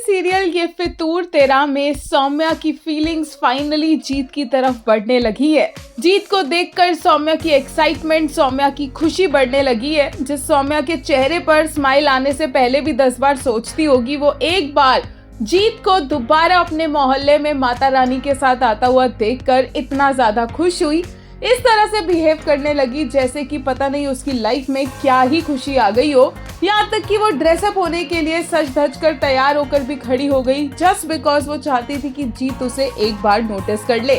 Serial ये फितूर तेरा में सौम्या की फीलिंग्स फाइनली जीत की तरफ बढ़ने लगी है। जीत को देखकर सौम्या की एक्साइटमेंट, सौम्या की खुशी बढ़ने लगी है। जिस सौम्या के चेहरे पर स्माइल आने से पहले भी 10 बार सोचती होगी, वो एक बार जीत को दोबारा अपने मोहल्ले में माता रानी के साथ आता हुआ देखकर इतना ज्यादा खुश हुई, इस तरह से बिहेव करने लगी जैसे कि पता नहीं उसकी लाइफ में क्या ही खुशी आ गई हो। यहाँ तक कि वो ड्रेसअप होने के लिए सज धज कर तैयार होकर भी खड़ी हो गई, जस्ट बिकॉज वो चाहती थी कि जीत उसे एक बार नोटिस कर ले।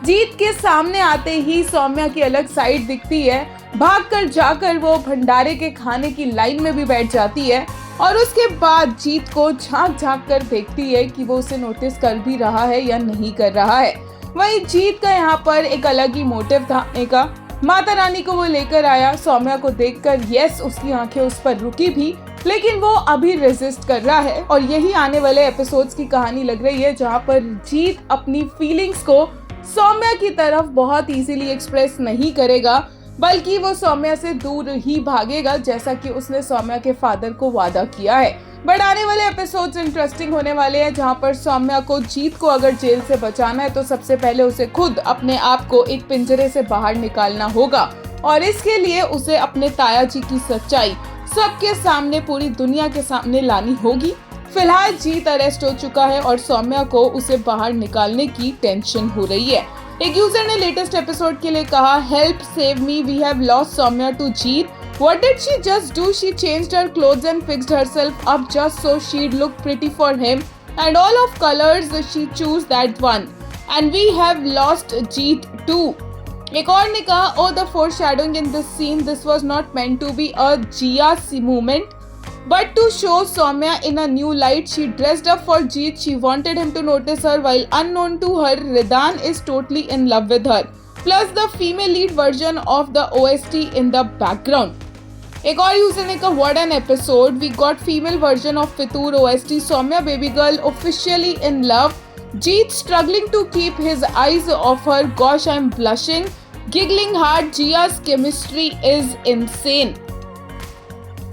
जीत के सामने आते ही सौम्या की अलग साइड दिखती है। भागकर जाकर वो भंडारे के खाने की लाइन में भी बैठ जाती है और उसके बाद जीत को झांक झांक कर देखती है कि वो उसे नोटिस कर भी रहा है या नहीं कर रहा है। वही जीत का यहाँ पर एक अलग ही मोटिव था आने का। माता रानी को वो लेकर आया। सौम्या को देखकर यस, उसकी आंखें उस पर रुकी भी, लेकिन वो अभी रेजिस्ट कर रहा है। और यही आने वाले एपिसोड्स की कहानी लग रही है, जहाँ पर जीत अपनी फीलिंग्स को सौम्या की तरफ बहुत इजीली एक्सप्रेस नहीं करेगा, बल्कि वो सौम्या से दूर ही भागेगा, जैसा कि उसने सौम्या के फादर को वादा किया है। बट आने वाले एपिसोड्स इंटरेस्टिंग होने वाले हैं, जहां पर सौम्या को जीत को अगर जेल से बचाना है तो सबसे पहले उसे खुद अपने आप को एक पिंजरे से बाहर निकालना होगा और इसके लिए उसे अपने ताया जी की सच्चाई सबके सामने, पूरी दुनिया के सामने लानी होगी। फिलहाल जीत अरेस्ट हो चुका है और सौम्या को उसे बाहर निकालने की टेंशन हो रही है। एक यूजर ने लेटेस्ट एपिसोड के लिए कहा, help save me, we have lost Saumya to Jeet. What did she just do? She changed her clothes and fixed herself up just so she'd look pretty for him. And all of colors she chose that one. And we have lost Jeet too. एक और ने कहा, oh the foreshadowing in this scene, this was not meant to be a Jia moment. But to show Soumya in a new light, she dressed up for Jeet. She wanted him to notice her while unknown to her, Ridan is totally in love with her. Plus the female lead version of the OST in the background. एक और user ने कहा, what an episode, we got female version of Fitur OST, Soumya baby girl officially in love, Jeet struggling to keep his eyes off her, gosh I'm blushing, giggling hard, Jia's chemistry is insane.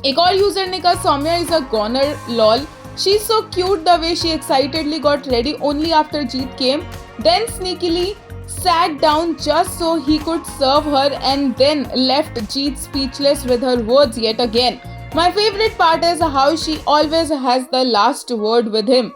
एक और user ने कहा, Soumya is a goner lol, she's so cute the way she excitedly got ready only after Jeet came, then sneakily sat down just so he could serve her and then left Jeet speechless with her words yet again. My favorite part is how she always has the last word with him.